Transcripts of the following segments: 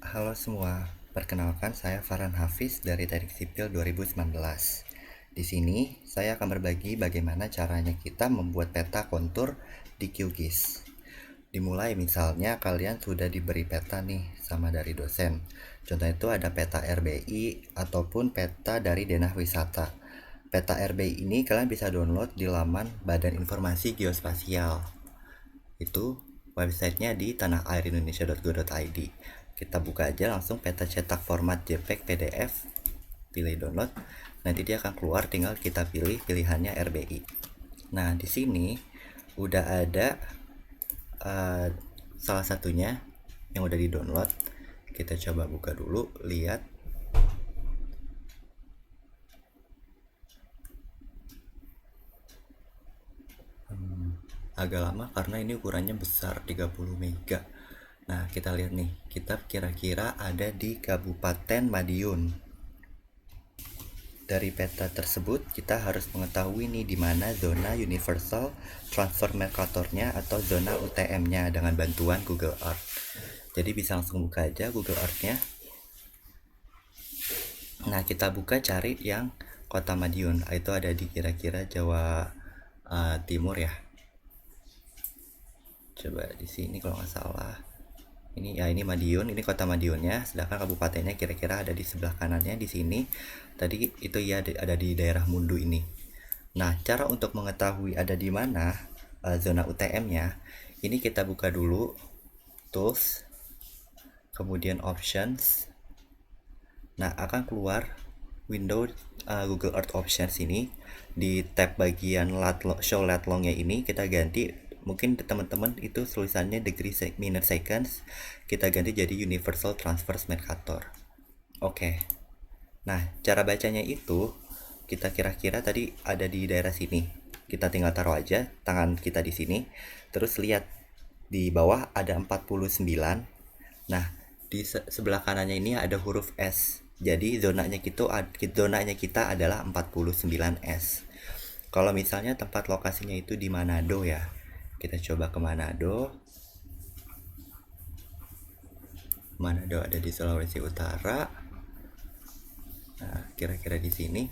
Halo semua, perkenalkan saya Farhan Hafiz dari Teknik Sipil 2019. Di sini saya akan berbagi bagaimana caranya kita membuat peta kontur di QGIS. Dimulai misalnya kalian sudah diberi peta nih sama dari dosen. Contohnya itu ada peta RBI ataupun peta dari Denah Wisata. Peta RBI ini kalian bisa download di laman Badan Informasi Geospasial. Itu websitenya di tanahairindonesia.go.id. Kita buka aja langsung peta cetak format JPEG PDF, pilih download, nanti dia akan keluar, tinggal kita pilih pilihannya RBI. Nah di sini udah ada salah satunya yang udah di download. Kita coba buka dulu, lihat. Agak lama karena ini ukurannya besar, 30 mega. Nah kita lihat nih, kita kira-kira ada di Kabupaten Madiun. Dari peta tersebut kita harus mengetahui nih di mana zona Universal Transfer Mercatornya atau zona UTM-nya dengan bantuan Google Earth. Jadi bisa langsung buka aja Google Earth-nya. Nah kita buka cari yang Kota Madiun, itu ada di kira-kira Jawa Timur ya. Coba di sini kalau nggak salah. Ini Madiun, ini kota Madiunnya, sedangkan kabupatennya kira-kira ada di sebelah kanannya di sini. Tadi itu ya ada di daerah Mundu ini. Nah, cara untuk mengetahui ada di mana zona UTM-nya, ini kita buka dulu tools, kemudian options. Nah, akan keluar window Google Earth Options ini. Di tab bagian show lat long-nya ini kita ganti, mungkin teman-teman itu tulisannya degree minute seconds, kita ganti jadi Universal Transfer Mercator. Oke. Nah, cara bacanya itu kita kira-kira tadi ada di daerah sini. Kita tinggal taruh aja tangan kita di sini. Terus lihat di bawah ada 49. Nah, di sebelah kanannya ini ada huruf S. Jadi zonanya kita adalah 49S. Kalau misalnya tempat lokasinya itu di Manado ya. Kita coba ke Manado. Manado ada di Sulawesi Utara. Nah, kira-kira di sini.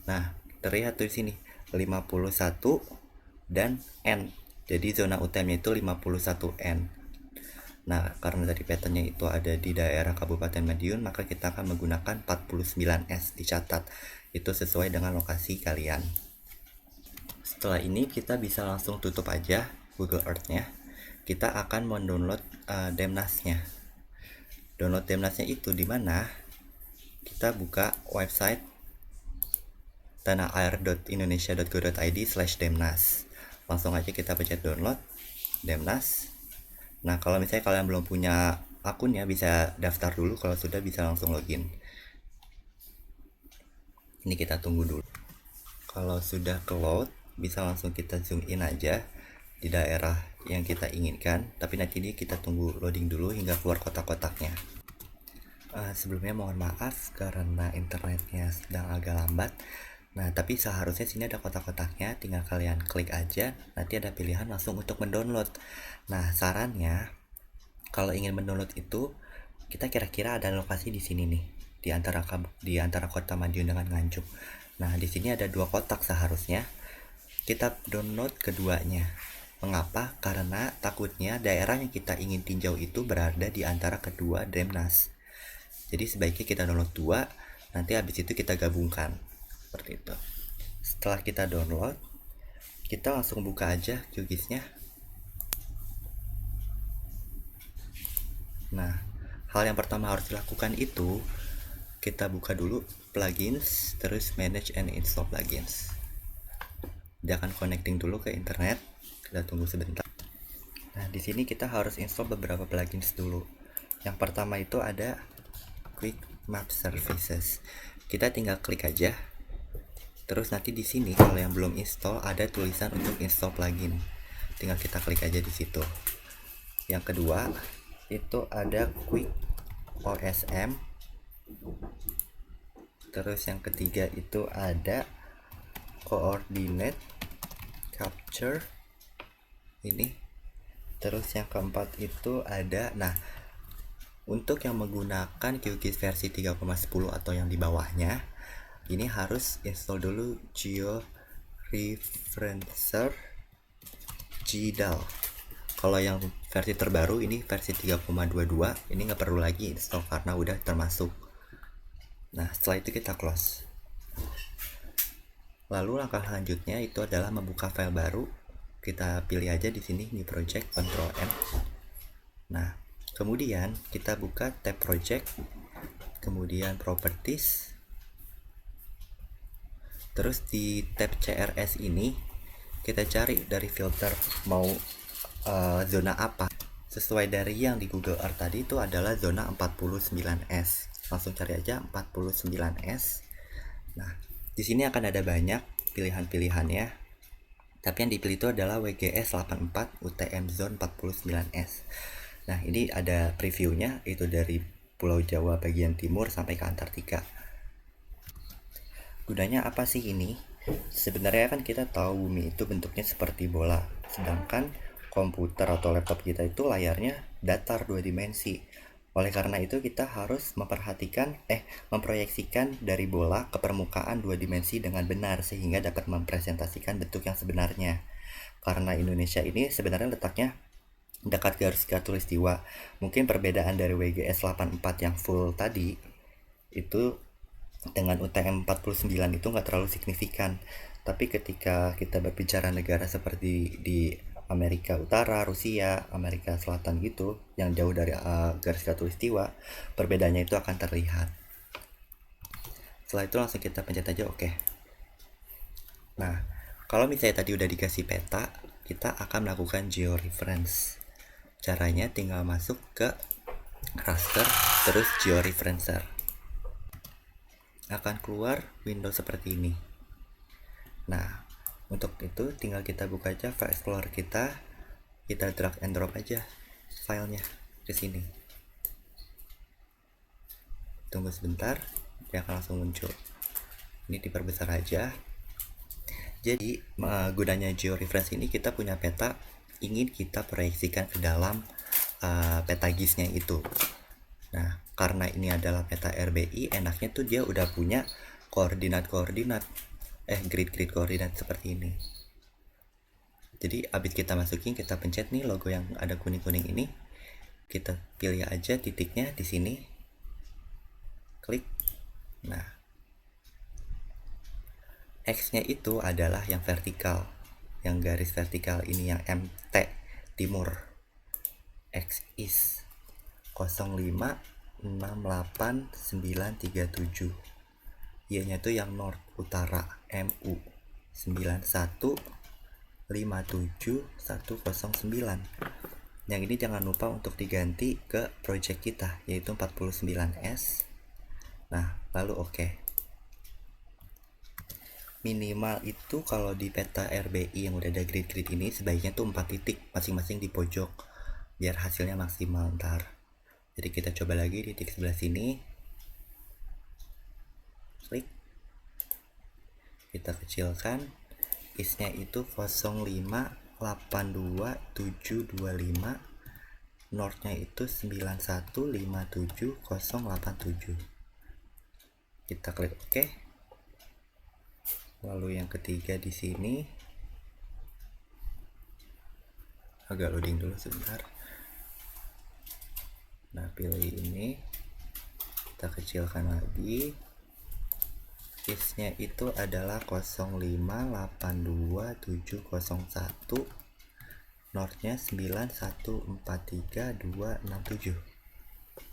Nah, terlihat tuh di sini 51 dan N. Jadi zona UTM-nya itu 51N. Nah, karena dari petanya itu ada di daerah Kabupaten Madiun, maka kita akan menggunakan 49S dicatat. Itu sesuai dengan lokasi kalian. Setelah ini kita bisa langsung tutup aja Google Earth-nya. Kita akan mendownload Demnas-nya. Download Demnas-nya itu di mana? Kita buka website tanahair.indonesia.go.id/demnas. Langsung aja kita pencet download Demnas. Nah, kalau misalnya kalian belum punya akunnya, bisa daftar dulu. Kalau sudah, bisa langsung login. Ini kita tunggu dulu. Kalau sudah ke load, bisa langsung kita zoom in aja di daerah yang kita inginkan. Tapi nanti ini kita tunggu loading dulu hingga keluar kotak-kotaknya. Sebelumnya mohon maaf karena internetnya sedang agak lambat. Nah, tapi seharusnya sini ada kotak-kotaknya, tinggal kalian klik aja, nanti ada pilihan langsung untuk mendownload. Nah, sarannya kalau ingin mendownload itu, kita kira-kira ada lokasi di sini nih, di antara kota Madiun dengan Nganjuk. Nah, di sini ada dua kotak seharusnya. Kita download keduanya. Mengapa? Karena takutnya daerah yang kita ingin tinjau itu berada di antara kedua Demnas. Jadi sebaiknya kita download dua, nanti habis itu kita gabungkan. Seperti itu. Setelah kita download, kita langsung buka aja QGIS-nya. Nah, hal yang pertama harus dilakukan itu kita buka dulu plugins, terus manage and install plugins. Dia akan connecting dulu ke internet. Kita tunggu sebentar. Nah, di sini kita harus install beberapa plugins dulu. Yang pertama itu ada Quick Map Services. Kita tinggal klik aja. Terus nanti di sini kalau yang belum install ada tulisan untuk install plugin. Tinggal kita klik aja di situ. Yang kedua itu ada Quick OSM. Terus yang ketiga itu ada Coordinate Capture ini. Terus yang keempat itu ada, nah Untuk yang menggunakan QGIS versi 3,10 atau yang di bawahnya, ini harus install dulu GeoReferencer GDAL. Kalau yang versi terbaru ini versi 3,22, ini nggak perlu lagi install karena udah termasuk. Nah, setelah itu kita close. Lalu langkah selanjutnya itu adalah membuka file baru. Kita pilih aja di sini new project, Ctrl M. Nah, kemudian kita buka tab project, kemudian properties. Terus di tab CRS ini kita cari dari filter mau zona apa. Sesuai dari yang di Google Earth tadi itu adalah zona 49S. Langsung cari aja 49S. Nah, di sini akan ada banyak pilihan-pilihannya. Tapi yang dipilih itu adalah WGS 84 UTM Zone 49S. Nah, ini ada previewnya, itu dari Pulau Jawa bagian timur sampai ke Antartika. Gunanya apa sih ini? Sebenarnya kan kita tahu bumi itu bentuknya seperti bola, sedangkan komputer atau laptop kita itu layarnya datar 2 dimensi. Oleh karena itu kita harus memproyeksikan dari bola ke permukaan 2 dimensi dengan benar sehingga dapat mempresentasikan bentuk yang sebenarnya. Karena Indonesia ini sebenarnya letaknya dekat garis khatulistiwa. Mungkin perbedaan dari WGS 84 yang full tadi itu dengan UTM 49 itu nggak terlalu signifikan. Tapi ketika kita berbicara negara seperti di Amerika Utara, Rusia, Amerika Selatan gitu, yang jauh dari garis khatulistiwa, perbedaannya itu akan terlihat. Setelah itu langsung kita pencet aja oke. Nah, kalau misalnya tadi udah dikasih peta, kita akan melakukan georeference. Caranya tinggal masuk ke raster, terus georeferencer. Akan keluar window seperti ini. Nah, untuk itu tinggal kita buka aja file explorer kita drag and drop aja filenya ke sini. Tunggu sebentar, dia akan langsung muncul. Ini diperbesar aja. Jadi, gunanya georeference ini kita punya peta, ingin kita proyeksikan ke dalam peta GIS-nya itu. Nah, karena ini adalah peta RBI, enaknya tuh dia udah punya koordinat-koordinat, grid-grid koordinat seperti ini. Jadi abis kita masukin, kita pencet nih logo yang ada kuning-kuning ini, kita pilih aja titiknya di sini, klik. Nah, X-nya itu adalah yang vertikal, yang garis vertikal ini yang MT timur. X is 0568937. Y-nya itu yang north utara, MU 9157109. Yang ini jangan lupa untuk diganti ke project kita, yaitu 49S. Nah, lalu oke. Minimal itu kalau di peta RBI yang udah ada grid-grid ini sebaiknya tuh 4 titik masing-masing di pojok biar hasilnya maksimal ntar. Jadi kita coba lagi di titik sebelah sini, klik, kita kecilkan, isnya itu 0582725, northnya itu 9157087. Kita klik oke. Lalu yang ketiga di sini, agak loading dulu sebentar. Nah, pilih ini, kita kecilkan lagi. Isnya itu adalah 0582701, northnya 9143267.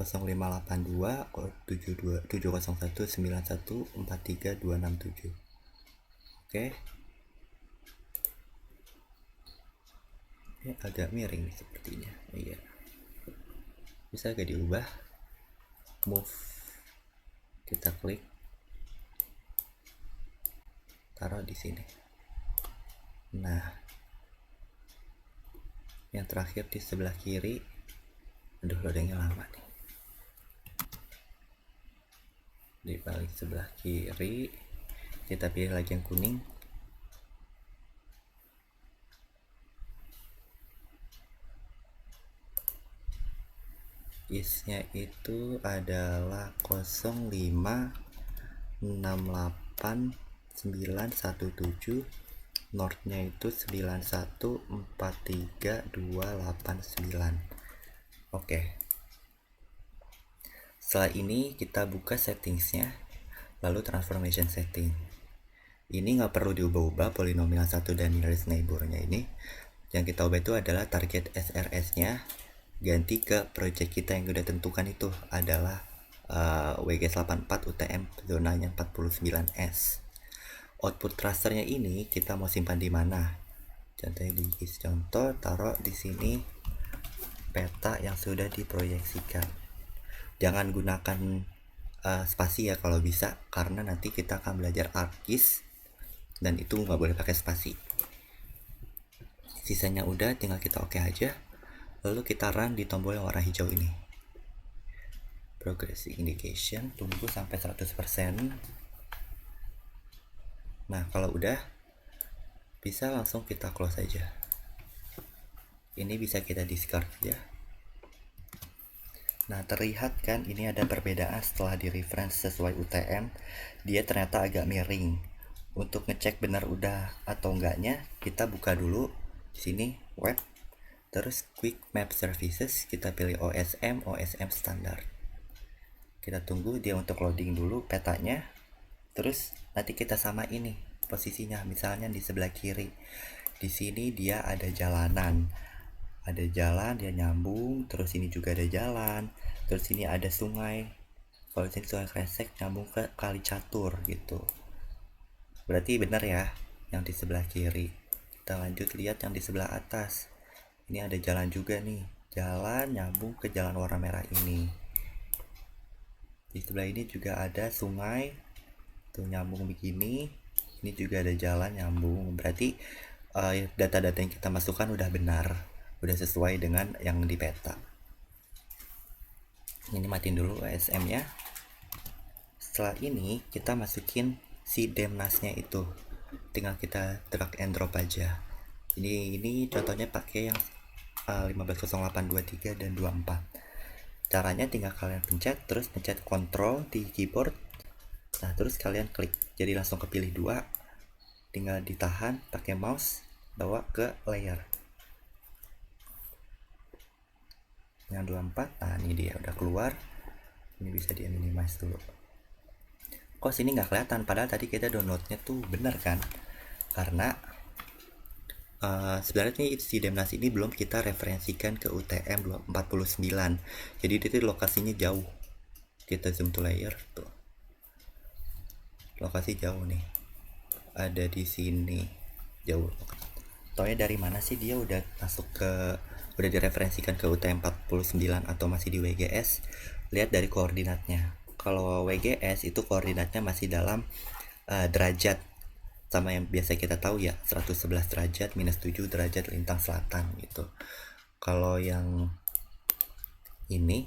0582701914327. Oke. Ini agak miring nih sepertinya. Iya. Bisa agak diubah. Move. Kita klik. Taruh di sini. Nah. Yang terakhir di sebelah kiri. Aduh, loadingnya lama nih. Di balik sebelah kiri, kita pilih lagi yang kuning. isnya itu adalah 0568917, northnya itu 9143289. Oke, setelah ini kita buka settingsnya, lalu transformation setting. Ini nggak perlu diubah-ubah polinomial 1 dan nearest neighbor-nya ini. Yang kita ubah itu adalah target SRS-nya, ganti ke project kita yang udah tentukan itu adalah WG84 UTM zonanya 49S. Output rasternya ini kita mau simpan di mana? Contohnya di contoh taruh di sini peta yang sudah diproyeksikan. Jangan gunakan spasi ya kalau bisa, karena nanti kita akan belajar ArcGIS dan itu nggak boleh pakai spasi. Sisanya udah, tinggal kita oke aja, lalu kita run di tombol yang warna hijau ini, progress indication, tunggu sampai 100%. Nah kalau udah, bisa langsung kita close aja. Ini bisa kita discard ya. Nah terlihat kan ini ada perbedaan setelah di reference sesuai UTM, dia ternyata agak miring. Untuk ngecek benar udah atau enggaknya, kita buka dulu di sini web, terus quick map services, kita pilih OSM standar. Kita tunggu dia untuk loading dulu petanya, terus nanti kita sama ini posisinya, misalnya di sebelah kiri. Di sini dia ada jalanan, dia nyambung, terus ini juga ada jalan, terus ini ada sungai. Kalau sini sungai Kresek nyambung ke Kali Catur gitu. Berarti benar ya yang di sebelah kiri. Kita lanjut lihat yang di sebelah atas. Ini ada jalan juga nih, jalan nyambung ke jalan warna merah ini. Di sebelah ini juga ada sungai, tuh nyambung begini. Ini juga ada jalan nyambung. Berarti data-data yang kita masukkan udah benar, udah sesuai dengan yang di peta. Ini matiin dulu ASM nya. Setelah ini kita masukin si demnasnya itu, tinggal kita drag and drop aja. Ini contohnya pakai yang 150823 dan 24. Caranya tinggal kalian pencet, terus pencet Ctrl di keyboard. Nah terus kalian klik, jadi langsung kepilih 2, tinggal ditahan pakai mouse, bawa ke layer yang 24. Nah ini dia udah keluar. Ini bisa di minimize dulu. Kok sini nggak kelihatan, padahal tadi kita downloadnya tuh bener kan, karena sebenarnya si Demnas ini belum kita referensikan ke UTM 49, jadi itu lokasinya jauh. Kita zoom to layer tuh, lokasi jauh nih, ada di sini jauh. Taunya dari mana sih dia udah masuk ke, udah direferensikan ke UTM 49 atau masih di WGS? Lihat dari koordinatnya. Kalau WGS itu koordinatnya masih dalam derajat, sama yang biasa kita tahu ya, 111 derajat minus 7 derajat lintang selatan gitu. Kalau yang ini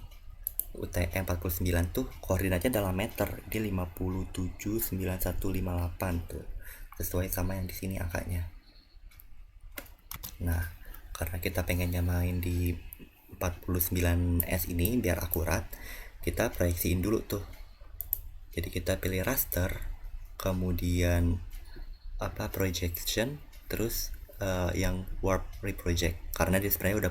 UTM 49 tuh koordinatnya dalam meter, dia 579158 tuh, sesuai sama yang di sini angkanya. Nah karena kita pengennya main di 49S ini biar akurat, kita proyeksiin dulu tuh. Jadi kita pilih raster, kemudian projection, terus yang warp reproject, karena dia sebenarnya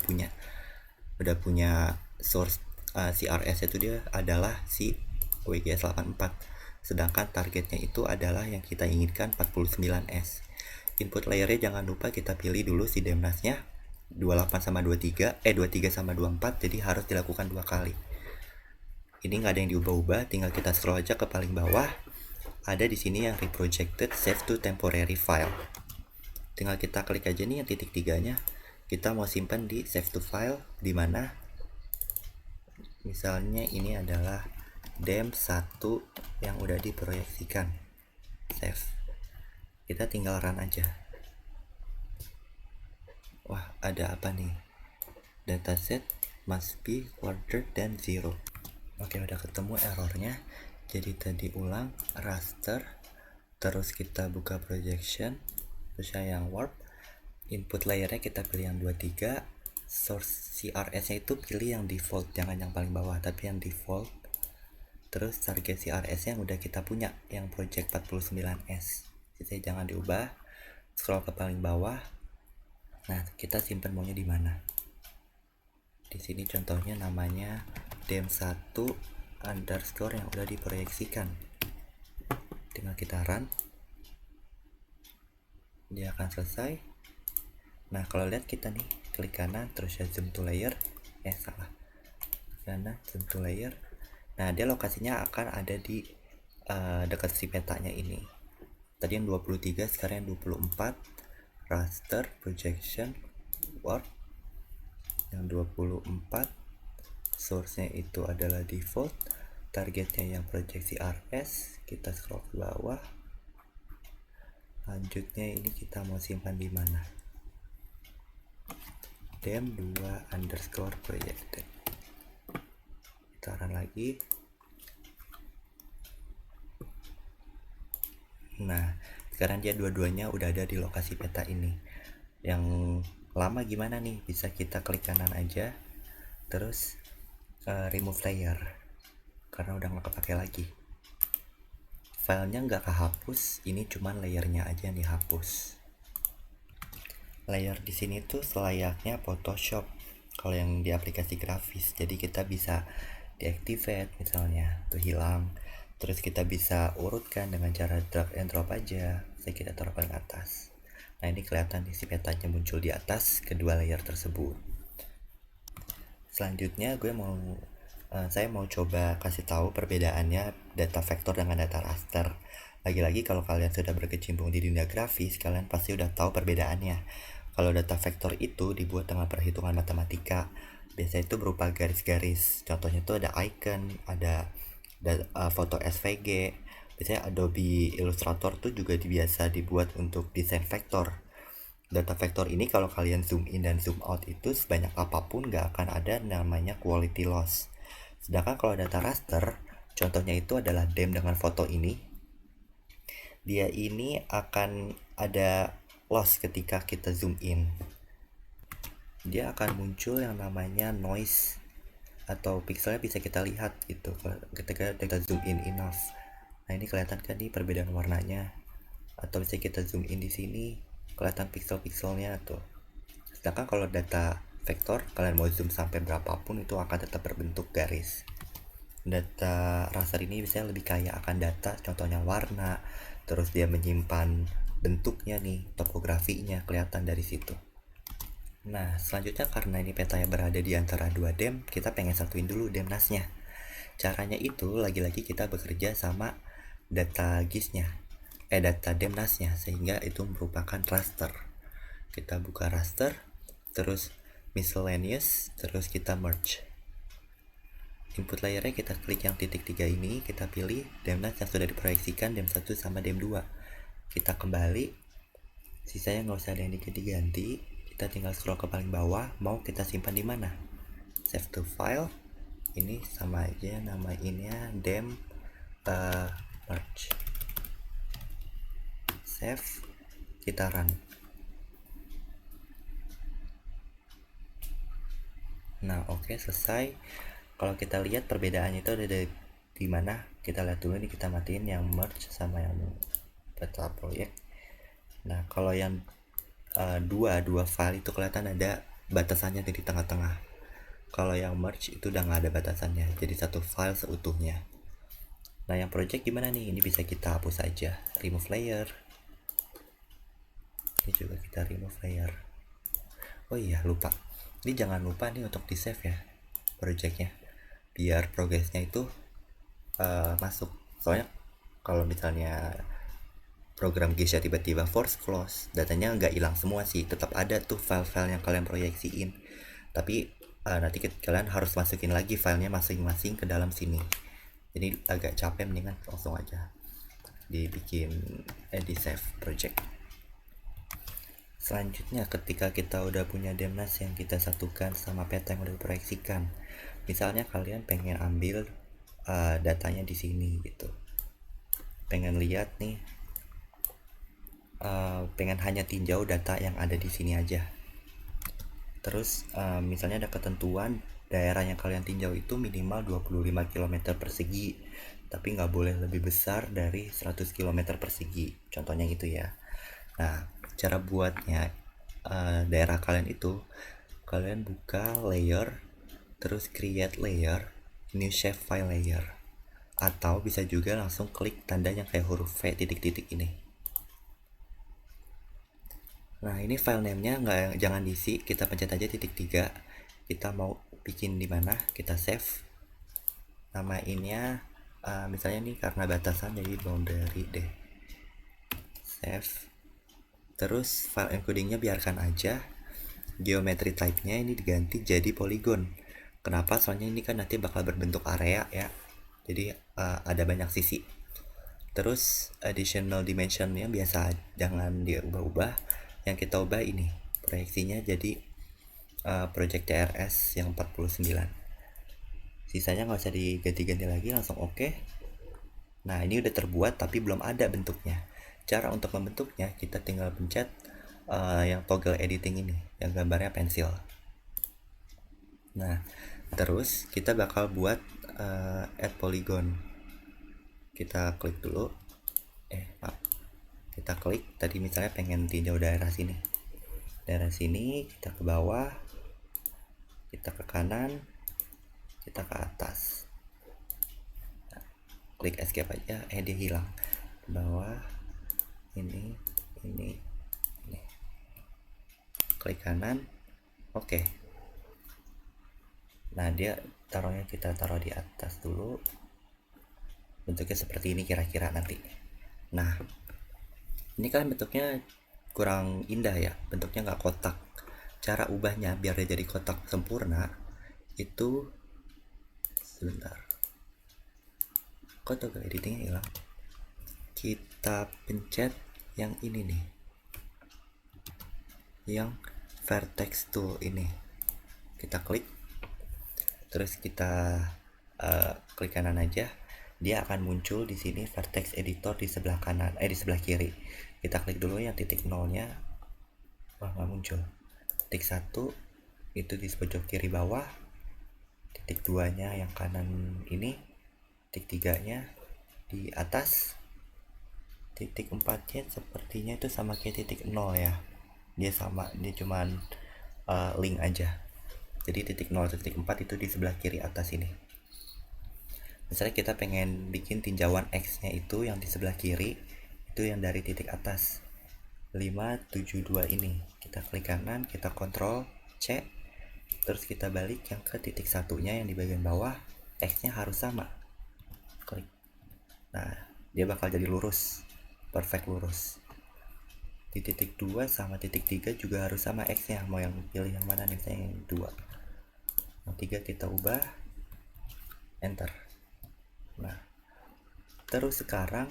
udah punya source CRS itu, dia adalah si WGS84, sedangkan targetnya itu adalah yang kita inginkan 49S. Input layernya jangan lupa kita pilih dulu si demnasnya 28 sama 23 sama 24, jadi harus dilakukan 2 kali. Ini nggak ada yang diubah-ubah, tinggal kita scroll aja ke paling bawah, ada di sini yang reprojected save to temporary file. Tinggal kita klik aja nih yang titik 3-nya, kita mau simpan di save to file, di mana misalnya ini adalah dem1 yang udah diproyeksikan. Save, kita tinggal run aja. Wah ada apa nih, dataset must be larger than 0. Oke, udah ketemu errornya. Jadi tadi ulang raster, terus kita buka projection, terus yang warp, input layernya kita pilih yang 23, source CRS nya itu pilih yang default, jangan yang paling bawah tapi yang default. Terus target CRS yang udah kita punya yang project 49S, jadi jangan diubah. Scroll ke paling bawah. Nah, kita simpan maunya di mana. Di sini contohnya namanya dem1 underscore yang udah diproyeksikan. Tinggal kita run, dia akan selesai. Nah, kalau lihat kita nih, klik kanan terus ya zoom to layer. Salah. Kanan zoom to layer. Nah, dia lokasinya akan ada di dekat si petanya ini. Tadi yang 23, sekarang yang 24. Raster projection work. Yang 24 source-nya itu adalah default, targetnya yang proyeksi RS. Kita scroll ke bawah. Lanjutnya ini kita mau simpan di mana. dem2 underscore projected. Kita run lagi. Nah, sekarang dia dua-duanya udah ada di lokasi peta ini. Yang lama gimana nih? Bisa kita klik kanan aja, terus remove layer, karena udah nggak kepake lagi. Filenya nggak kehapus, ini cuman layernya aja yang dihapus. Layer di sini tuh selayaknya Photoshop kalau yang di aplikasi grafis. Jadi kita bisa deactivate misalnya, tuh hilang. Terus kita bisa urutkan dengan cara drag and drop aja. Jadi kita taruh paling atas. Nah, ini kelihatan isi petanya muncul di atas kedua layer tersebut. Selanjutnya saya mau coba kasih tahu perbedaannya data vektor dengan data raster. Lagi-lagi kalau kalian sudah berkecimpung di dunia grafis, kalian pasti udah tahu perbedaannya. Kalau data vektor itu dibuat dengan perhitungan matematika, biasanya itu berupa garis-garis. Contohnya itu ada icon, ada foto SVG. Biasanya Adobe Illustrator tuh juga biasa dibuat untuk desain vektor. Data vektor ini kalau kalian zoom in dan zoom out itu sebanyak apapun gak akan ada namanya quality loss. Sedangkan kalau data raster, contohnya itu adalah dem dengan foto ini, dia ini akan ada loss ketika kita zoom in. Dia akan muncul yang namanya noise, atau pixelnya bisa kita lihat gitu ketika kita zoom in enough. Nah, ini kelihatan kan nih perbedaan warnanya. Atau bisa kita zoom in di sini, kelihatan pixel-pixelnya tuh. Sedangkan kalau data vektor, kalian mau zoom sampai berapapun itu akan tetap berbentuk garis. Data raster ini biasanya lebih kaya akan data, contohnya warna, terus dia menyimpan bentuknya nih, topografinya kelihatan dari situ. Nah, selanjutnya karena ini petanya berada di antara dua dem, kita pengen satuin dulu demnasnya. Caranya itu lagi-lagi kita bekerja sama data GIS-nya, data demnasnya, sehingga itu merupakan raster. Kita buka raster, terus miscellaneous, terus kita merge. Input layernya kita klik yang titik 3 ini, kita pilih demnas yang sudah diproyeksikan dem 1 sama dem 2. Kita kembali, sisanya nggak usah ada yang diganti, kita tinggal scroll ke paling bawah, mau kita simpan di mana. Save to file, ini sama aja nama ininya dem merge. Save, kita run. Nah, oke, selesai. Kalau kita lihat perbedaannya itu ada di mana, kita lihat dulu nih, kita matiin yang merge sama yang peta proyek. Nah, kalau yang dua file itu kelihatan ada batasannya di tengah-tengah. Kalau yang merge itu udah nggak ada batasannya, jadi satu file seutuhnya. Nah, yang project gimana nih? Ini bisa kita hapus aja, remove layer. Ini juga kita remove layer. Oh iya, lupa. Ini jangan lupa nih untuk di save ya projectnya, biar progresnya itu masuk. Soalnya kalau misalnya program GIS ya tiba-tiba force close, datanya nggak hilang semua sih, tetap ada tuh file-file yang kalian proyeksiin, tapi nanti kalian harus masukin lagi filenya masing-masing ke dalam sini. Jadi agak capek, mendingan langsung aja dibikin di save project. Selanjutnya, ketika kita udah punya demnas yang kita satukan sama peta yang udah diproyeksikan, misalnya kalian pengen ambil datanya di sini gitu, pengen lihat nih, pengen hanya tinjau data yang ada di sini aja. Terus misalnya ada ketentuan daerah yang kalian tinjau itu minimal 25 km persegi, tapi nggak boleh lebih besar dari 100 km persegi, contohnya gitu ya. Nah, cara buatnya, daerah kalian itu kalian buka layer, terus create layer, new shape file layer, atau bisa juga langsung klik tanda yang kayak huruf V titik-titik ini. Nah, ini file name-nya jangan diisi, kita pencet aja titik 3. Kita mau bikin di mana, kita save. Namainnya misalnya nih karena batasan jadi boundary deh. Save. Terus file encodingnya biarkan aja. Geometry type-nya ini diganti jadi polygon. Kenapa? Soalnya ini kan nanti bakal berbentuk area ya. Jadi ada banyak sisi. Terus additional dimensionnya biasa jangan diubah-ubah. Yang kita ubah ini proyeksinya jadi project TRS yang 49. Sisanya nggak usah diganti-ganti lagi, langsung oke. Nah, ini udah terbuat tapi belum ada bentuknya. Cara untuk membentuknya kita tinggal pencet yang toggle editing ini, yang gambarnya pensil. Nah, terus kita bakal buat add polygon. Kita klik dulu. Maaf. Kita klik tadi misalnya pengen tinjau daerah sini. Daerah sini kita ke bawah, kita ke kanan, kita ke atas. Nah, klik escape aja, dia hilang. Ke bawah, ini. Klik kanan, oke. Nah, dia taruhnya kita taruh di atas dulu. Bentuknya seperti ini kira-kira nanti. Nah, ini kan bentuknya kurang indah ya, bentuknya nggak kotak. Cara ubahnya biar dia jadi kotak sempurna itu, sebentar, kok toggle editingnya hilang. Kita pencet yang ini nih, yang vertex tool ini, kita klik, terus kita klik kanan aja, dia akan muncul di sini vertex editor di sebelah kanan, di sebelah kiri. Kita klik dulu yang titik nolnya, wah nggak muncul. Titik 1 itu di pojok kiri bawah, titik 2 nya yang kanan ini, titik 3 nya di atas, titik 4 nya sepertinya itu sama kayak titik 0 ya, dia sama, dia cuman link aja. Jadi titik 0 titik 4 itu di sebelah kiri atas ini. Misalnya kita pengen bikin tinjauan X nya itu yang di sebelah kiri, itu yang dari titik atas 572 ini, kita klik kanan, kita kontrol C, terus kita balik yang ke titik satunya yang di bagian bawah, X nya harus sama, klik. Nah, dia bakal jadi lurus, perfect lurus. Di titik 2 sama titik 3 juga harus sama X nya, mau yang pilih yang mana nih, saya yang 2. Yang 3 kita ubah, enter. Nah, terus sekarang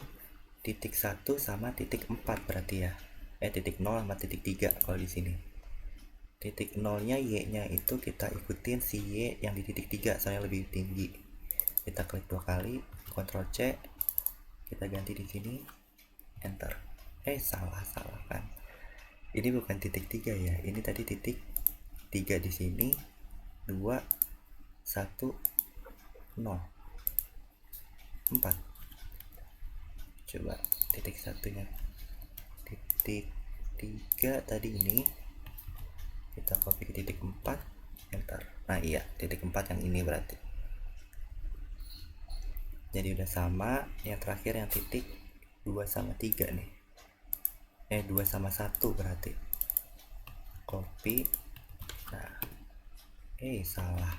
titik 1 sama titik 4 berarti ya, titik 0 sama titik 3 kalau di sini. Titik 0 nya Y nya itu kita ikutin si Y yang di titik 3 soalnya lebih tinggi. Kita klik 2 kali, Ctrl C, kita ganti di sini, enter. Salah kan, ini bukan titik 3 ya, ini tadi titik 3 di sini, 2 1 0 4. Coba titik 1 nya, titik 3 tadi ini kita copy ke titik 4, enter. Nah iya, titik 4 yang ini berarti. Jadi udah sama. Yang terakhir yang titik 2 sama 3 nih, 2 sama 1 berarti. Copy. Nah, salah.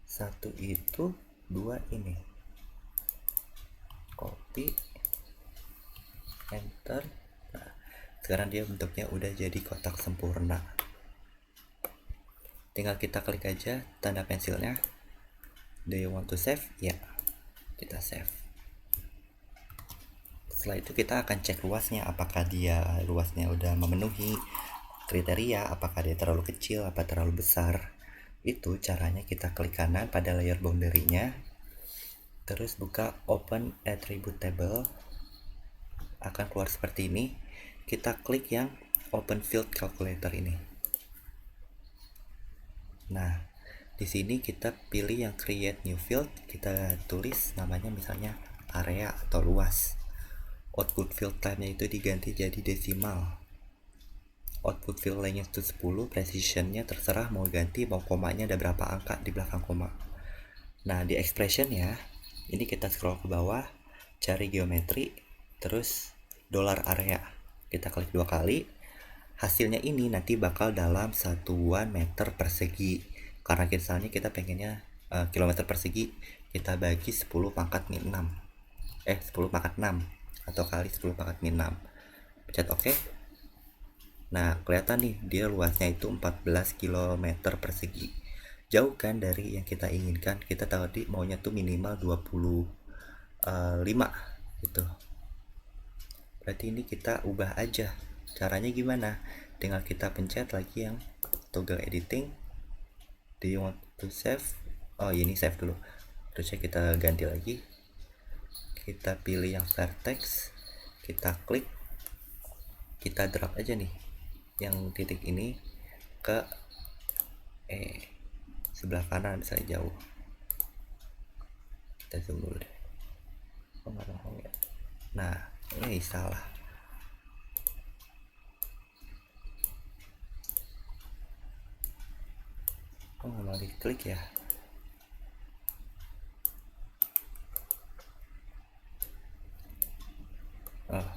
1 itu, 2 ini. Copy, enter. Nah, sekarang dia bentuknya udah jadi kotak sempurna. Tinggal kita klik aja tanda pensilnya. Do you want to save? Ya, kita save. Setelah itu kita akan cek luasnya, apakah dia luasnya udah memenuhi kriteria, apakah dia terlalu kecil, apa terlalu besar. Itu caranya kita klik kanan pada layer boundary-nya, terus buka open attribute table, akan keluar seperti ini. Kita klik yang open field calculator ini. Nah, di sini kita pilih yang create new field, kita tulis namanya misalnya area atau luas. Output field type-nya itu diganti jadi desimal. Output field length itu 10, precision-nya terserah mau ganti, mau komanya ada berapa angka di belakang koma. Nah, di expression ya, ini kita scroll ke bawah, cari geometri, terus dollar area. Kita klik 2 kali. Hasilnya ini nanti bakal dalam satuan meter persegi. Karena misalnya kita pengennya kilometer persegi, kita bagi 10 pangkat min 6. 10 pangkat 6 atau kali 10 pangkat min 6. Pencet OK. Nah, kelihatan nih dia luasnya itu 14 km persegi. Jauh kan dari yang kita inginkan. Kita tadi maunya tuh minimal 25 gitu. Berarti ini kita ubah aja. Caranya gimana? Tinggal kita pencet lagi yang toggle editing. Do you want to save? Oh, ini save dulu. Terusnya kita ganti lagi. Kita pilih yang vertex. Kita klik. Kita drag aja nih yang titik ini ke sebelah kanan misalnya jauh. Kita zoom dulu deh. Nah, ini salah. Oh, malah diklik ya. Oh,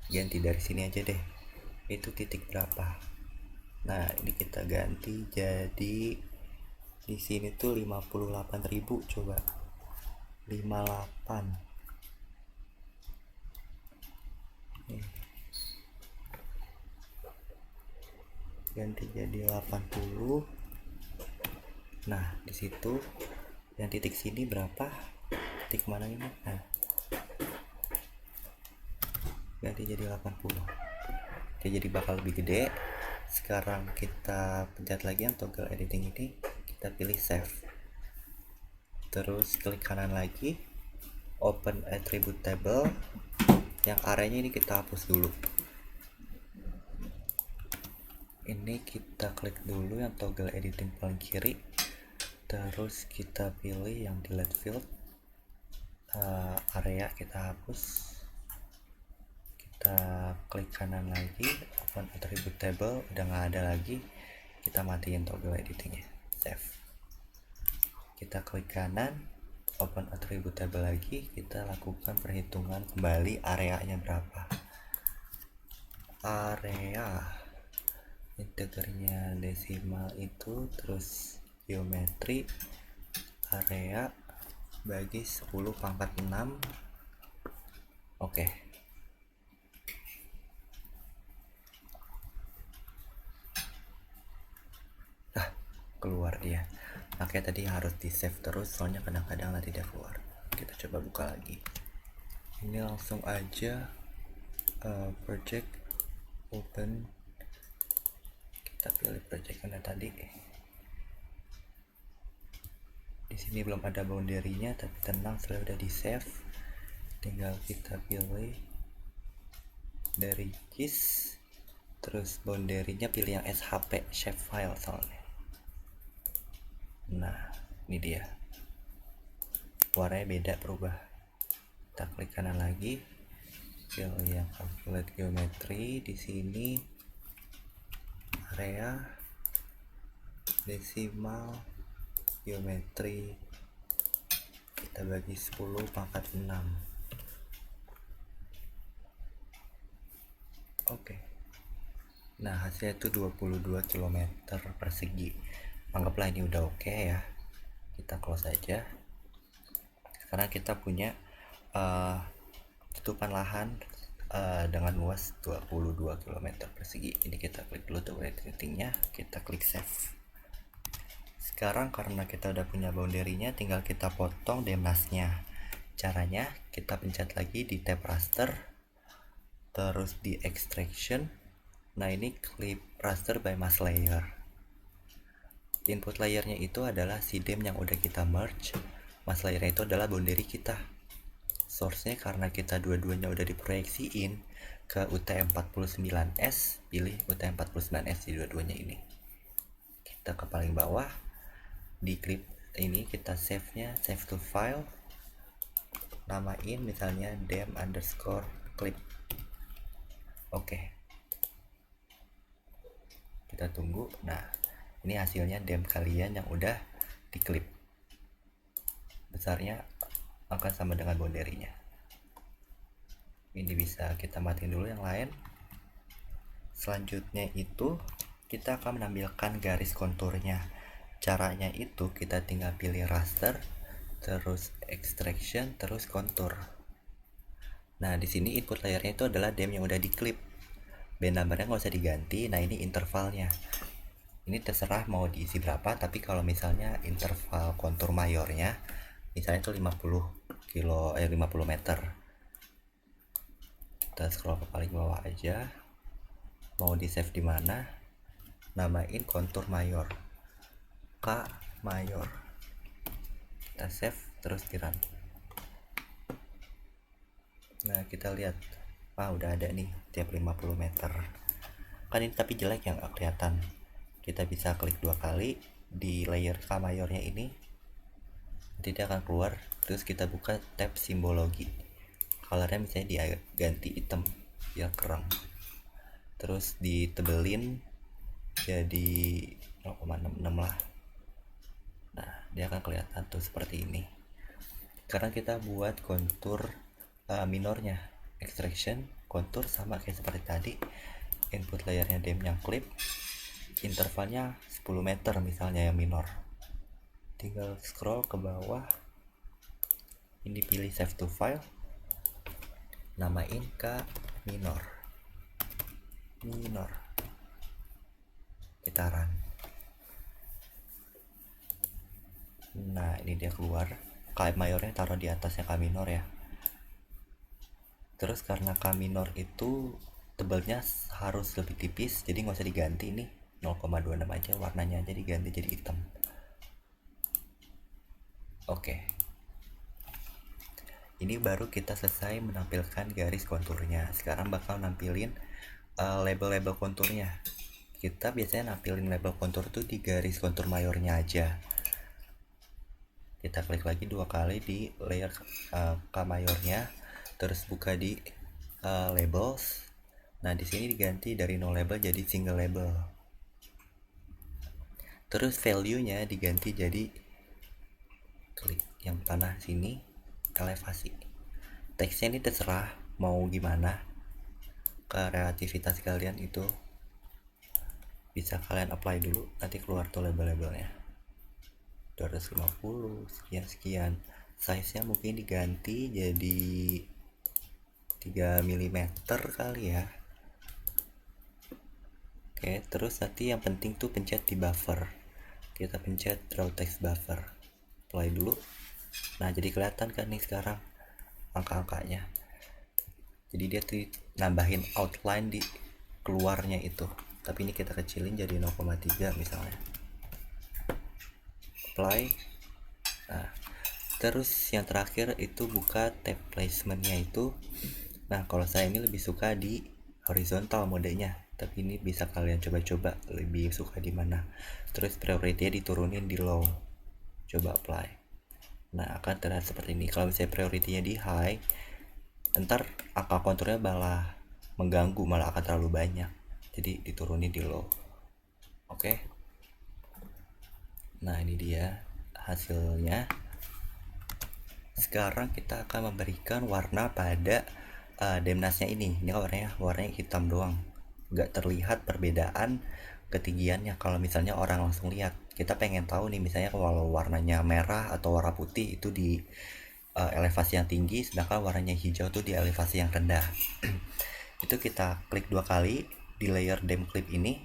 ganti dari sini aja deh. Itu titik berapa? Nah, ini kita ganti jadi di sini tuh 58.000, coba 58. Ganti jadi 80. Nah, di situ yang titik sini berapa? Titik mana ini? Nah, ganti jadi 80. Oke, jadi bakal lebih gede. Sekarang kita pencet lagi yang toggle editing ini, kita pilih save. Terus klik kanan lagi, open attribute table. Yang areanya ini kita hapus dulu. Ini kita klik dulu yang toggle editing paling kiri, terus kita pilih yang delete field, area kita hapus, kita klik kanan lagi, open attribute table, udah nggak ada lagi, kita matiin toggle editingnya, save. Kita klik kanan, open attribute table lagi, kita lakukan perhitungan kembali areanya berapa. Area integernya desimal itu, terus geometri area bagi 10 pangkat 6. Oke. Keluar dia. Makanya tadi harus di save terus, soalnya kadang-kadang nanti dia keluar. Kita coba buka lagi. Ini langsung aja project open. Kita pilih project yang tadi. Di sini belum ada boundary-nya, tapi tenang, sudah udah di save. Tinggal kita pilih dari GIS, terus boundary-nya pilih yang SHP, shape file soalnya. Nah, ini dia. Warnanya beda, berubah. Kita klik kanan lagi, pilih yang calculate geometry. Di sini area desimal geometri kita bagi 10 pangkat 6. Oke. Nah, hasilnya itu 22 km persegi. Anggaplah ini udah oke ya. Kita close aja. Sekarang kita punya tutupan lahan dengan luas 22 km persegi. Ini kita klik dulu tuh editingnya, kita klik save. Sekarang karena kita udah punya boundary-nya, tinggal kita potong demnasnya. Caranya kita pencet lagi di tab raster, terus di extraction. Nah, ini clip raster by mask layer. Input layernya itu adalah si dem yang udah kita merge. Mask layernya itu adalah boundary kita. source-nya karena kita dua-duanya udah diproyeksiin ke UT49S, pilih UT49S di dua-duanya ini. Kita ke paling bawah, di clip ini kita save-nya, save to file, namain misalnya dem_clip. Oke, kita tunggu. Nah, ini hasilnya dem kalian yang udah diklip. Besarnya akan sama dengan boundary-nya. Ini bisa kita matiin dulu yang lain. Selanjutnya itu kita akan menampilkan garis konturnya. Caranya itu kita tinggal pilih raster, terus extraction, terus kontur. Nah, di sini input layernya itu adalah dem yang udah diklip. Band numbernya nggak usah diganti. Nah, ini intervalnya. Ini terserah mau diisi berapa, tapi kalau misalnya interval kontur mayornya misalnya itu 50 meter. Kita scroll ke paling bawah aja. Mau di save di mana? Namain kontur mayor. K mayor. Kita save terus di run. Nah, kita lihat. Udah ada nih tiap 50 meter. Kan ini tapi jelek yang kelihatan. Kita bisa klik 2 kali di layer K mayornya ini. Nanti dia akan keluar. Terus kita buka tab simbologi. Colornya misalnya diganti hitam biar kerang. Terus ditebelin jadi 0,66 lah. Nah, dia akan kelihatan tuh seperti ini. Sekarang kita buat kontur minornya, extraction, kontur sama kayak seperti tadi. Input layernya dem yang clip, intervalnya 10 meter misalnya yang minor. Tinggal scroll ke bawah. Ini pilih save to file. Namain K minor. Kita run. Nah, ini dia keluar. K mayornya taruh di atasnya K minor ya. Terus karena K minor itu tebelnya harus lebih tipis, jadi nggak usah diganti nih, 0,26 aja, warnanya aja diganti jadi hitam. Oke. Ini baru kita selesai menampilkan garis konturnya. Sekarang bakal nampilin label-label konturnya. Kita biasanya nampilin label kontur tuh di garis kontur mayornya aja. Kita klik lagi 2 kali di layer K mayornya, terus buka di labels. Nah, di sini diganti dari no label jadi single label. Terus value-nya diganti jadi klik yang panah sini, elevasi. Teksnya ini terserah mau gimana. Kreativitas kalian itu bisa kalian apply dulu, nanti keluar tuh label-labelnya. 250 sekian. Size-nya mungkin diganti jadi 3 mm kali ya. Oke, terus nanti yang penting tuh pencet di buffer. Kita pencet draw text buffer. Apply dulu. Nah, jadi kelihatan kan nih sekarang angka-angkanya. Jadi dia tuh nambahin outline di keluarnya itu. Tapi ini kita kecilin jadi 0,3 misalnya. Apply. Nah, terus yang terakhir itu buka tab placementnya itu. Nah, kalau saya ini lebih suka di horizontal modenya, tapi ini bisa kalian coba-coba lebih suka di mana. Terus priority-nya diturunin di low. Coba apply. Nah, akan terlihat seperti ini. Kalau misalnya priority-nya di high, ntar angka konturnya malah mengganggu, malah akan terlalu banyak. Jadi diturunin di low. Oke. Nah, ini dia hasilnya. Sekarang kita akan memberikan warna pada demnasnya ini. Ini warnanya hitam doang, nggak terlihat perbedaan ketinggiannya. Kalau misalnya orang langsung lihat, kita pengen tahu nih misalnya kalau warnanya merah atau warna putih itu di elevasi yang tinggi, sedangkan warnanya hijau tuh di elevasi yang rendah. Itu kita klik 2 kali di layer dem clip ini.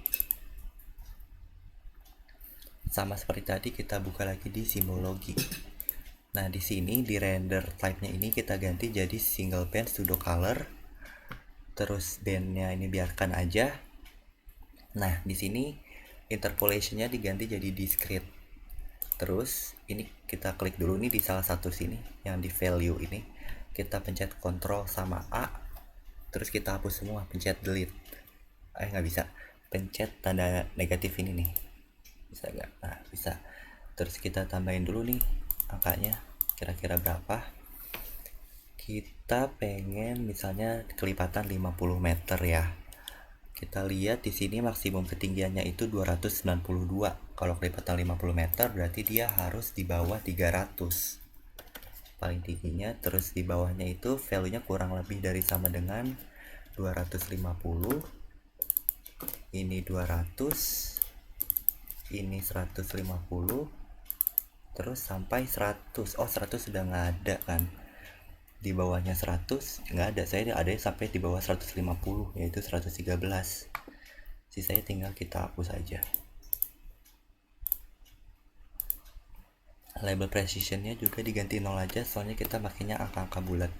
Sama seperti tadi, kita buka lagi di simbologi. Nah, di sini di render type-nya ini kita ganti jadi single band pseudo color. Terus bandnya ini biarkan aja. Nah, di sini interpolation-nya diganti jadi discrete. Terus ini kita klik dulu nih di salah satu sini yang di value ini. kita pencet Ctrl sama A, terus kita hapus semua, pencet delete. Nggak bisa, pencet tanda negatif ini nih, bisa nggak? Nah bisa. Terus kita tambahin dulu nih angkanya, kira-kira berapa. Kita pengen misalnya kelipatan 50 meter ya. Kita lihat di sini maksimum ketinggiannya itu 292. Kalau kelipatan 50 meter berarti dia harus di bawah 300 paling tingginya. Terus di bawahnya itu value-nya kurang lebih dari sama dengan 250. Ini 200, ini 150, terus sampai 100. Oh 100 sudah nggak ada kan, di bawahnya 100 nggak ada, saya ada sampai di bawah 150 yaitu 113. Sisanya tinggal kita hapus saja. Label precisionnya juga diganti 0 aja, soalnya kita makainya angka-angka bulat.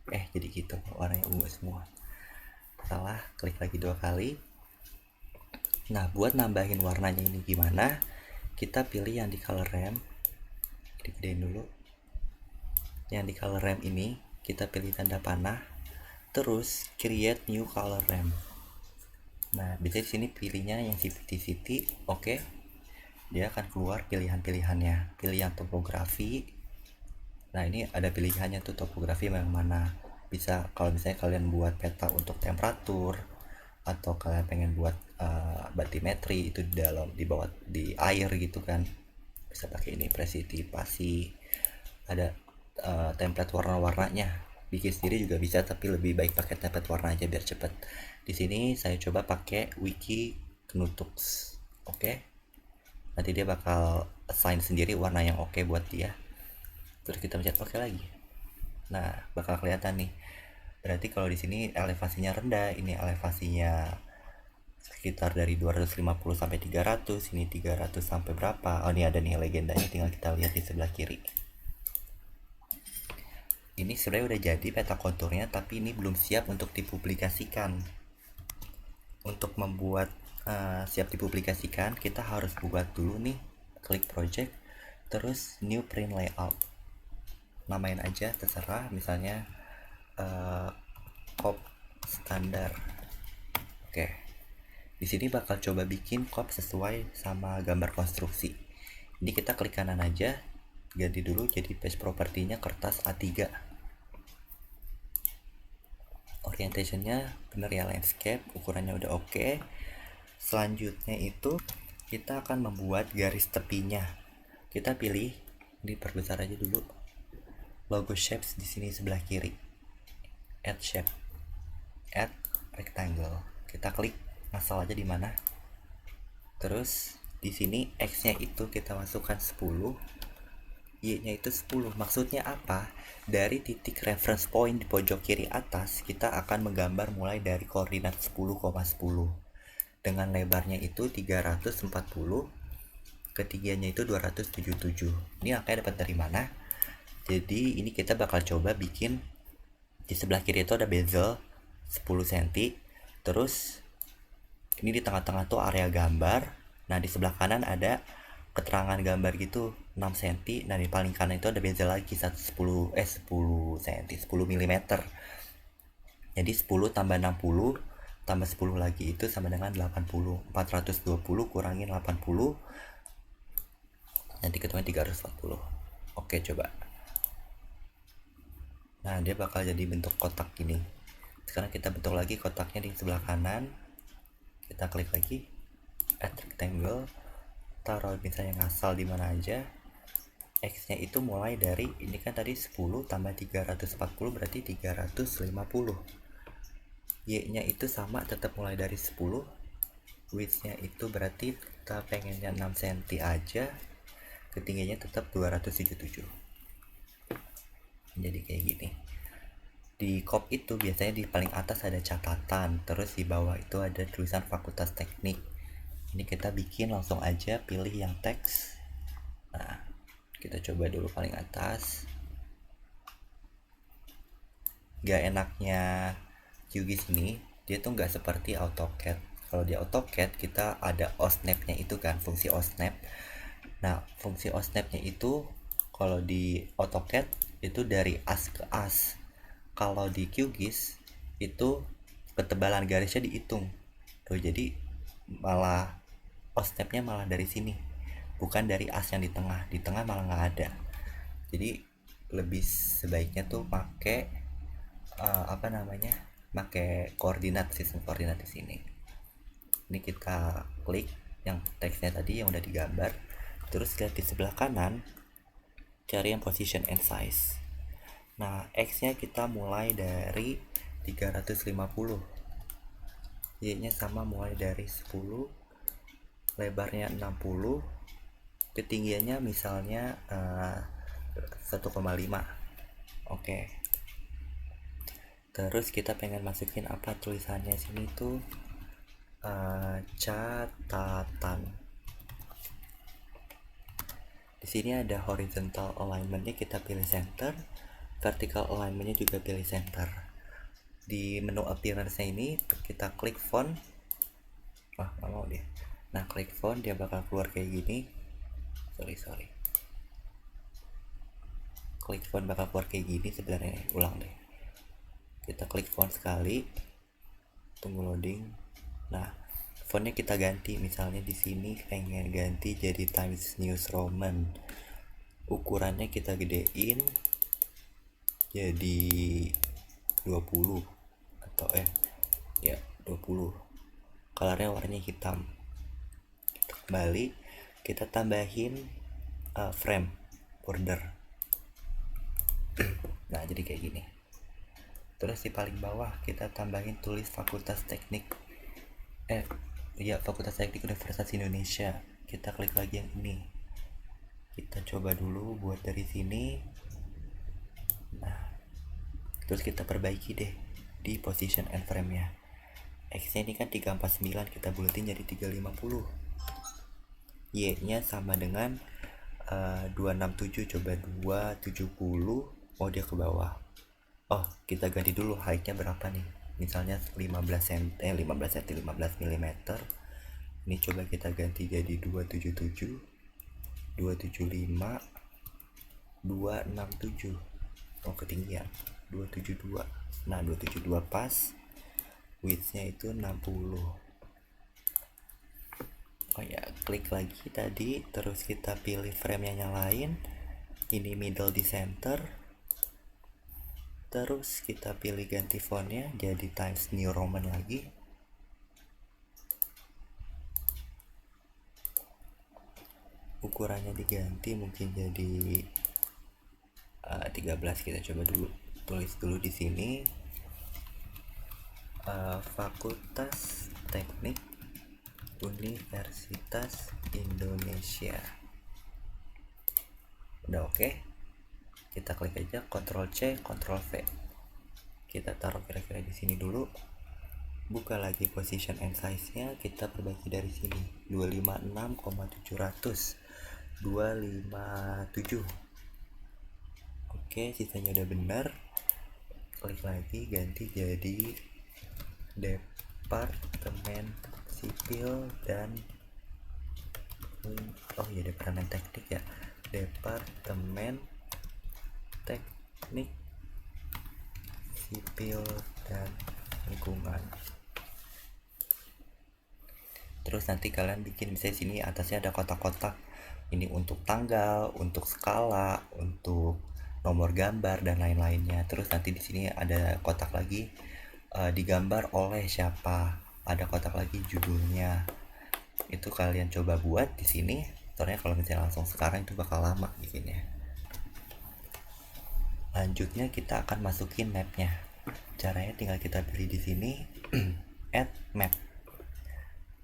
Jadi gitu, warnanya ungu semua. Salah, klik lagi 2 kali. Nah buat nambahin warnanya ini gimana, kita pilih yang di color ramp, digedein dulu. Yang di color ramp ini kita pilih tanda panah, terus create new color ramp. Nah bisa di sini pilihnya yang city, oke. Dia akan keluar pilihan-pilihannya, pilih yang topografi. Nah ini ada pilihannya tuh, topografi yang mana. Bisa kalau misalnya kalian buat peta untuk temperatur, atau kalian pengen buat batimetri itu di dalam, di bawah, di air gitu kan, bisa pakai ini presitipasi. Ada template warna-warnanya, bikin sendiri juga bisa, tapi lebih baik pakai template warna aja biar cepet. Di sini saya coba pakai Wiki Knutux, oke. Nanti dia bakal assign sendiri warna yang oke buat dia. Terus kita pencet oke lagi. Nah bakal kelihatan nih, berarti kalau di sini elevasinya rendah, ini elevasinya sekitar dari 250 sampai 300, ini 300 sampai berapa. Oh ini ada nih legendanya, tinggal kita lihat di sebelah kiri. Ini sebenarnya udah jadi peta konturnya, tapi ini belum siap untuk dipublikasikan. Untuk membuat siap dipublikasikan, kita harus buat dulu nih, klik project, terus new print layout. Namain aja terserah, misalnya cop standar. Oke. Di sini bakal coba bikin cop sesuai sama gambar konstruksi. Ini kita klik kanan aja, ganti dulu jadi page propertinya kertas A3. Orientationnya bener ya, landscape, ukurannya udah oke. Selanjutnya itu kita akan membuat garis tepinya. Kita pilih, diperbesar aja dulu, logo shapes di sini sebelah kiri, add shape, add rectangle. Kita klik, asal aja di mana. Terus di sini x-nya itu kita masukkan 10, y-nya itu 10. Maksudnya apa? Dari titik reference point di pojok kiri atas, kita akan menggambar mulai dari koordinat 10,10. Dengan lebarnya itu 340, ketinggiannya itu 277. Ini angkanya dapat dari mana? Jadi ini kita bakal coba bikin, di sebelah kiri itu ada bezel 10 cm, terus ini di tengah-tengah tuh area gambar. Nah di sebelah kanan ada keterangan gambar gitu 6 cm. Nah di paling kanan itu ada bezel lagi 10 cm, 10 mm. Jadi 10 tambah 60 tambah 10 lagi itu sama dengan 80. 420 kurangin 80, nanti ketemunya 340. Oke coba. Nah dia bakal jadi bentuk kotak gini. Sekarang kita bentuk lagi kotaknya di sebelah kanan. Kita klik lagi, add rectangle, taruh misalnya ngasal di mana aja. X nya itu mulai dari, ini kan tadi 10 tambah 340 berarti 350. Y nya itu sama, tetap mulai dari 10. Width nya itu berarti kita pengennya 6 cm aja, ketinggiannya tetap 277. Jadi kayak gini. Di cop itu biasanya di paling atas ada catatan, terus di bawah itu ada tulisan fakultas teknik. Ini kita bikin langsung aja, pilih yang teks. Nah kita coba dulu paling atas. Gak enaknya QGIS ini, dia tuh nggak seperti AutoCAD. Kalau di AutoCAD kita ada OSNAP-nya itu kan, fungsi OSNAP. Nah fungsi OSNAP-nya itu kalau di AutoCAD itu dari as ke as. Kalau di QGIS itu ketebalan garisnya dihitung tuh, jadi malah stepnya malah dari sini, bukan dari as yang di tengah malah nggak ada. Jadi lebih sebaiknya tuh pakai apa namanya, pakai koordinat, sistem koordinat di sini. Ini kita klik yang teksnya tadi yang udah digambar, terus lihat di sebelah kanan, cari yang position and size. Nah, X nya kita mulai dari 350, Y nya sama mulai dari 10, lebarnya 60, ketinggiannya misalnya 1,5. Oke. Terus kita pengen masukin apa tulisannya sini tuh, catatan. Di sini ada horizontal alignmentnya, kita pilih center, vertical alignmentnya juga pilih center. Di menu appearance-nya ini kita klik font. Nggak mau dia. Nah, klik font, dia bakal keluar kayak gini. Sorry. Klik font bakal keluar kayak gini sebenarnya. Ulang deh. Kita klik font sekali, tunggu loading. Nah, fontnya kita ganti, misalnya di sini pengen ganti jadi Times New Roman, ukurannya kita gedein jadi 20 atau ya 20. Colornya warnanya hitam. Kita kembali, kita tambahin frame border. Nah, jadi kayak gini. Terus di paling bawah kita tambahin tulis Fakultas Teknik Fakultas Teknik Universitas Indonesia. Kita klik lagi yang ini. Kita coba dulu buat dari sini. Nah, terus kita perbaiki deh di position and frame nya. X nya ini kan 349, kita buletin jadi 350. Y nya sama dengan 267, coba 270. Oh, dia ke bawah. Oh, kita ganti dulu height-nya berapa nih, misalnya 15 mm. Ini coba kita ganti jadi 277, 275, 267. Oh, ketinggian 272. Nah, 272 pas. Width-nya itu 60. Oh ya, klik lagi tadi, terus kita pilih frame yang nyalain. Ini middle di center. Terus kita pilih ganti fontnya jadi Times New Roman lagi. Ukurannya diganti mungkin jadi 13. Kita coba dulu, tulis dulu di sini Fakultas Teknik Universitas Indonesia. Udah oke. Kita klik aja, Ctrl C, Ctrl V. Kita taruh kira-kira di sini dulu. Buka lagi position and size-nya, kita perbaiki dari sini. 256,700. 257. Oke, sisanya udah benar. Klik lagi, ganti jadi Departemen Sipil dan Departemen Teknik ya. Departemen Teknik Sipil dan Lingkungan. Terus nanti kalian bikin, misalnya sini atasnya ada kotak-kotak. Ini untuk tanggal, untuk skala, untuk nomor gambar dan lain-lainnya. Terus nanti di sini ada kotak lagi, digambar oleh siapa. Ada kotak lagi judulnya. Itu kalian coba buat di sini. Soalnya kalau misalnya langsung sekarang itu bakal lama bikinnya. Lanjutnya kita akan masukin mapnya. Caranya tinggal kita pilih di sini add map.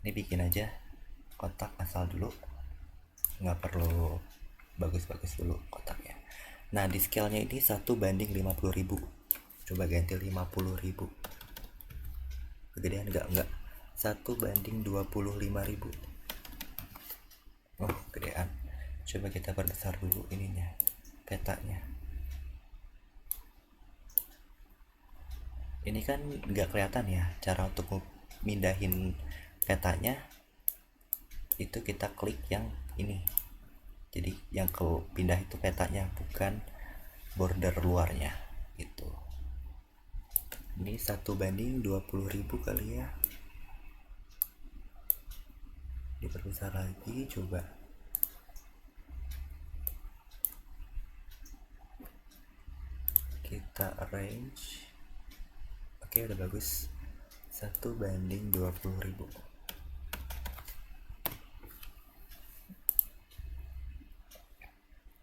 Ini bikin aja kotak asal dulu, nggak perlu bagus-bagus dulu kotaknya. Nah, di scale nya ini 1:50.000. Coba ganti 50.000. Kegedean enggak 1:25.000. Oh, kegedean. Coba kita perbesar dulu ininya, petanya. Ini kan nggak kelihatan ya cara untuk mindahin petanya. Itu kita klik yang ini, jadi yang ke pindah itu petanya, bukan border luarnya gitu. Ini 1:20.000 kali ya. Diperbesar lagi, coba. Kita arrange. Oke, udah bagus. 1:20.000.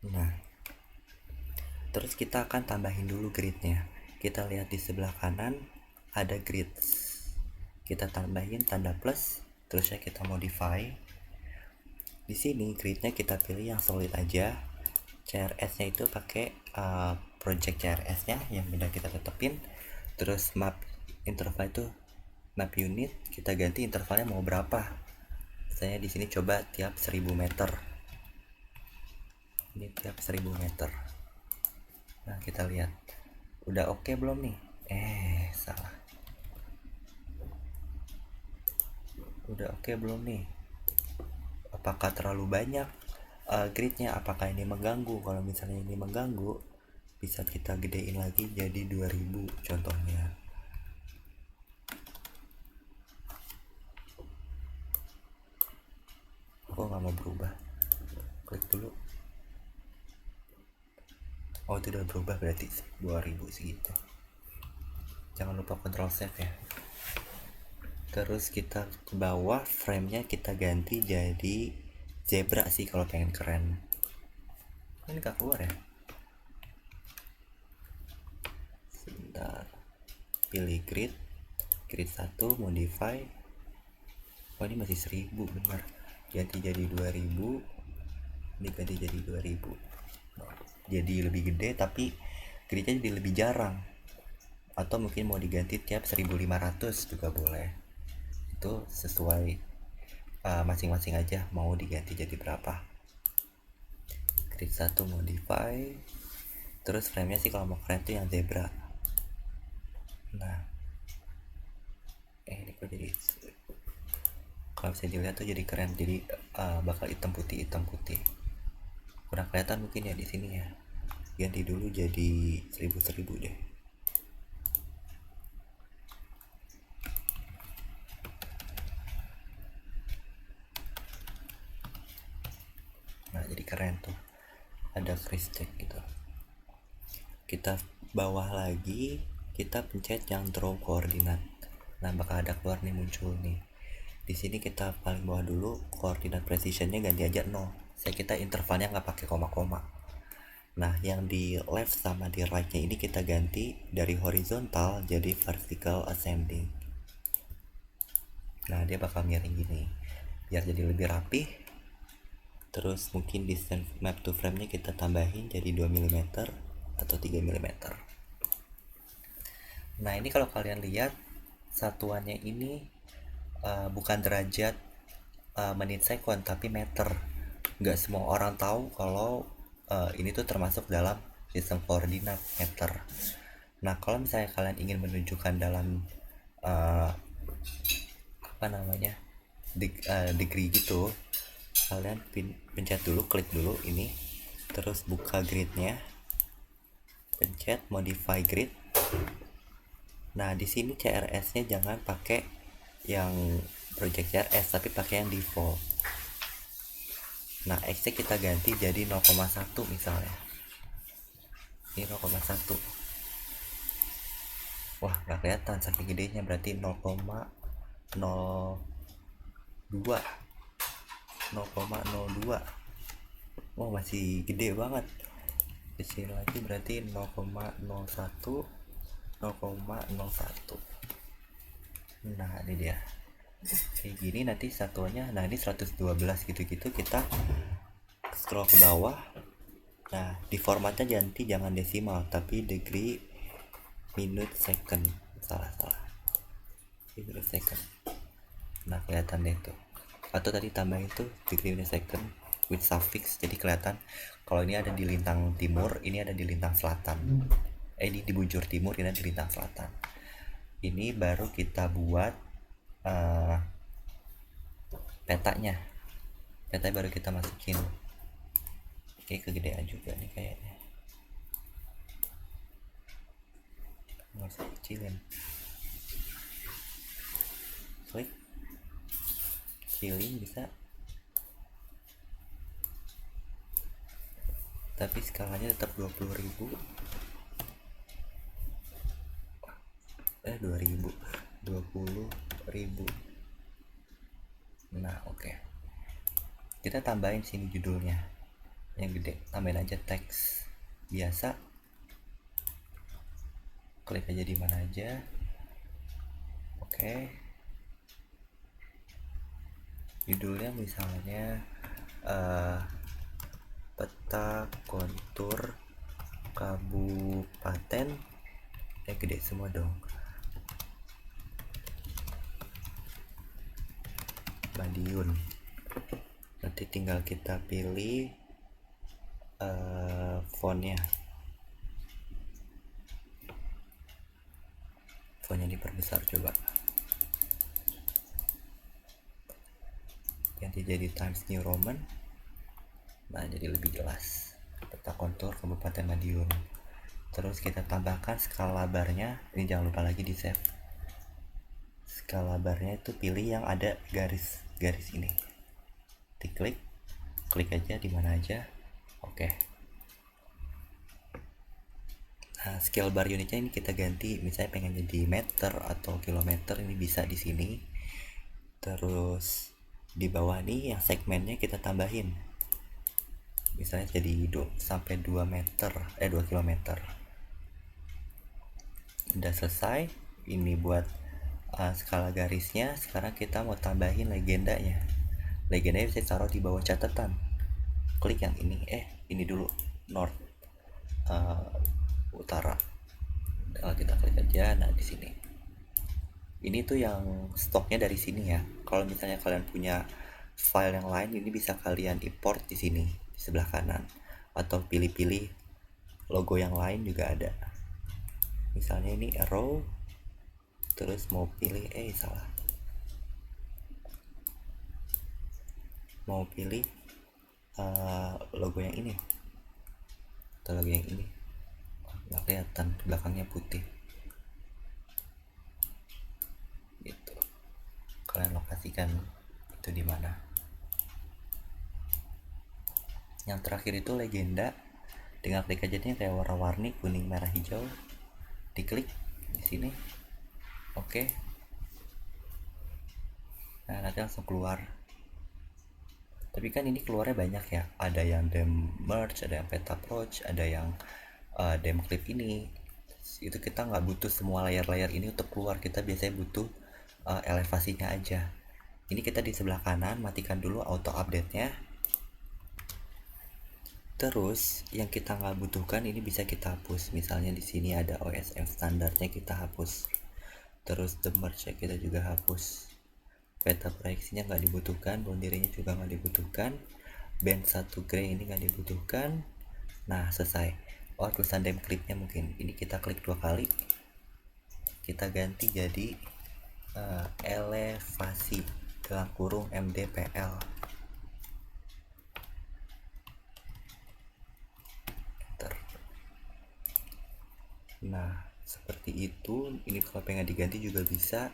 Nah, terus kita akan tambahin dulu gridnya. Kita lihat di sebelah kanan ada grid. Kita tambahin tanda plus, terusnya kita modify. Di sini gridnya kita pilih yang solid aja. CRS-nya itu pakai project CRS-nya yang udah kita tetepin. Terus map interval itu map unit, kita ganti intervalnya mau berapa. Misalnya di sini coba tiap 1000 meter. Ini tiap 1000 meter. Nah, kita lihat udah oke belum nih. Salah. Udah oke belum nih? Apakah terlalu banyak gridnya? Apakah ini mengganggu? Kalau misalnya ini mengganggu, bisa kita gedein lagi jadi 2000 contohnya. Kok nggak mau berubah? Klik dulu. Oh, itu udah berubah berarti 2000 segitu. Jangan lupa Ctrl Save ya. Terus kita ke bawah, frame-nya kita ganti jadi zebra sih kalau pengen keren. Ini gak keluar ya? Sebentar. Pilih grid 1, modify. Oh, ini masih 1000 benar. Ganti jadi 2000. Ini ganti jadi 2000. Jadi lebih gede tapi gridnya jadi lebih jarang. Atau mungkin mau diganti tiap 1500 juga boleh. Itu sesuai masing-masing aja mau diganti jadi berapa. Grid 1 modify. Terus frame-nya sih kalau mau keren tuh yang zebra. Nah, ini kok jadi, kalau bisa dilihat tuh jadi keren, jadi bakal hitam putih. Kurang kelihatan mungkin ya di sini ya. Ganti dulu jadi 1000 deh. Nah, jadi keren tuh. Ada crease check gitu. Kita bawah lagi, kita pencet yang draw koordinat. Nah, bakal ada keluar nih, muncul nih. Di sini kita paling bawah dulu, koordinat precisionnya ganti aja 0. Kita intervalnya nggak pakai koma-koma. Nah, yang di left sama di right-nya ini kita ganti dari horizontal jadi vertical ascending. Nah, dia bakal miring gini biar jadi lebih rapih. Terus mungkin distance map to frame-nya kita tambahin jadi 2 mm atau 3 mm. Nah, ini kalau kalian lihat satuannya ini bukan derajat menit sekon tapi meter. Nggak semua orang tahu kalau ini tuh termasuk dalam sistem koordinat meter. Nah, kalau misalnya kalian ingin menunjukkan dalam degree gitu, kalian pencet dulu, klik dulu ini, terus buka gridnya, pencet modify grid. Nah, di sini CRS-nya jangan pakai yang project CRS tapi pakai yang default. Nah, X-nya kita ganti jadi 0,1 misalnya. Ini 0,1. Wah, nggak kelihatan saking gedenya, berarti 0,02. 0,02. Wah, masih gede banget. Di sini lagi berarti 0,01. 0,01. Nah, ini dia. Kayak gini nanti satuannya. Nah, ini 112 gitu-gitu. Kita scroll ke bawah. Nah, di formatnya jangan desimal tapi degree minute second. Salah. Minute second. Nah, kelihatan deh tuh. Atau tadi tambahin tuh degree minute second with suffix, jadi kelihatan kalau ini ada di lintang timur, ini ada di lintang selatan. Ini di bujur timur, ini di lintang selatan. Ini baru kita buat petanya baru kita masukin. Oke, kegedean juga nih kayaknya. nggak usah kecilin, klik kecilin bisa, tapi skalanya tetap 20.000, 2000, 20.000. Nah oke, kita tambahin sini judulnya yang gede, tambahin aja teks biasa, klik aja di mana aja. Oke, judulnya misalnya peta kontur kabupaten, gede semua dong, Madiun. Nanti tinggal kita pilih fontnya diperbesar, coba ganti jadi Times New Roman. Nah jadi lebih jelas, peta kontur Kabupaten Madiun. Terus kita tambahkan skala barnya, ini jangan lupa lagi di save. Skala barnya itu pilih yang ada garis-garis ini, diklik, klik aja di mana aja. Oke. Nah, scale bar unitnya ini kita ganti, misalnya pengen jadi meter atau kilometer, ini bisa di sini. Terus di bawah nih yang segmennya kita tambahin, misalnya jadi sampai 2 meter, 2 kilometer. Udah selesai. Ini buat skala garisnya. Sekarang kita mau tambahin legendanya. Legendanya bisa taruh di bawah catatan. Klik yang ini dulu, north, utara. Kalau kita klik aja, nah di sini. Ini tuh yang stoknya dari sini ya. Kalau misalnya kalian punya file yang lain, ini bisa kalian import di sini di sebelah kanan, atau pilih-pilih logo yang lain juga ada. Misalnya ini arrow, terus mau pilih mau pilih logo yang ini atau logo yang ini, nggak kelihatan, belakangnya putih gitu. Kalian lokasikan itu di mana. Yang terakhir itu legenda, tinggal klik aja nih kayak warna-warni kuning merah hijau, diklik di sini. Oke. Nah nanti langsung keluar. Tapi kan ini keluarnya banyak ya, ada yang dem merge, ada yang peta approach, ada yang dem clip ini. Itu kita nggak butuh semua layar-layar ini untuk keluar, kita biasanya butuh elevasinya aja. Ini kita di sebelah kanan matikan dulu auto update nya. Terus yang kita nggak butuhkan ini bisa kita hapus, misalnya di sini ada OSM standarnya kita hapus. Terus the merge kita juga hapus. Peta proyeksinya nggak dibutuhkan, boundary-nya juga nggak dibutuhkan, band 1 gray ini nggak dibutuhkan. Nah selesai. Tulisan dem clipnya mungkin ini kita klik 2 kali, kita ganti jadi elevasi dalam kurung mdpl. Enter. Nah seperti itu. Ini kalau pengen diganti juga bisa,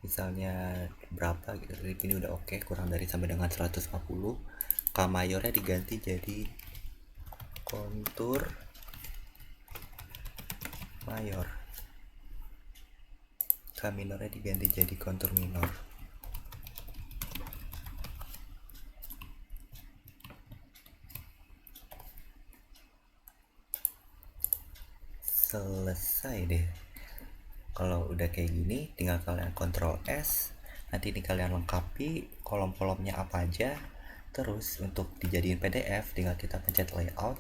misalnya berapa gitu. Ini udah oke, kurang dari sampai dengan 150. K mayornya diganti jadi kontur mayor, K minornya diganti jadi kontur minor. Selesai deh. Kalau udah kayak gini tinggal kalian Ctrl S, nanti ini kalian lengkapi kolom-kolomnya apa aja. Terus untuk dijadiin PDF tinggal kita pencet layout,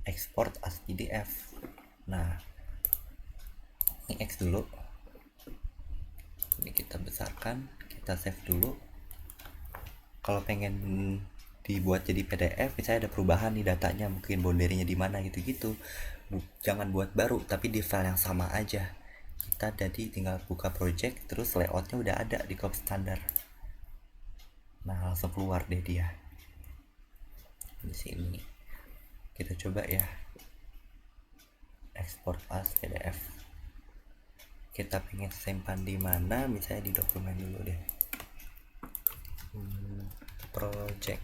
export as PDF. Nah ini X dulu, ini kita besarkan, kita save dulu. Kalau pengen dibuat jadi PDF, misalnya ada perubahan nih datanya, mungkin boundary-nya di mana gitu-gitu, jangan buat baru, tapi di file yang sama aja. Kita jadi tinggal buka project, terus layoutnya udah ada di copy standar. Nah langsung keluar deh dia di sini. Kita coba ya, export as PDF. kita pengen simpan di mana, misalnya di dokumen dulu deh. Project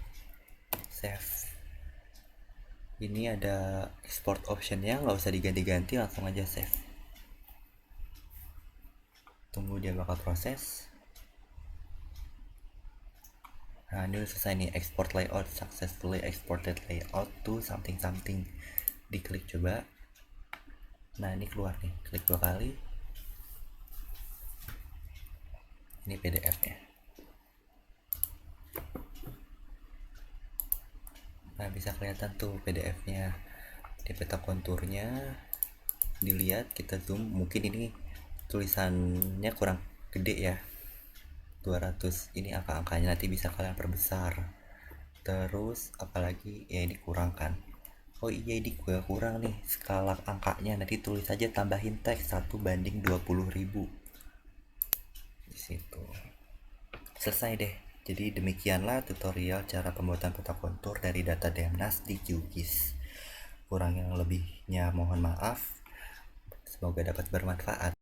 save. Ini ada export optionnya, nggak usah diganti-ganti, langsung aja save. Tunggu dia bakal proses. Nah ini udah selesai nih, export layout successfully exported layout to something something. Diklik coba. Nah ini keluar nih, klik 2 kali. Ini PDF nya. Nah bisa kelihatan tuh PDF nya di peta konturnya. Dilihat, kita zoom, mungkin ini tulisannya kurang gede ya, 200, ini angka-angkanya nanti bisa kalian perbesar. Terus apalagi ya, ini kurang kan, oh iya ini gue kurang nih skala angkanya, nanti tulis aja tambahin teks 1:20.000 di situ. Selesai deh. Jadi demikianlah tutorial cara pembuatan peta kontur dari data Demnas di QGIS. Kurang yang lebihnya mohon maaf. Semoga dapat bermanfaat.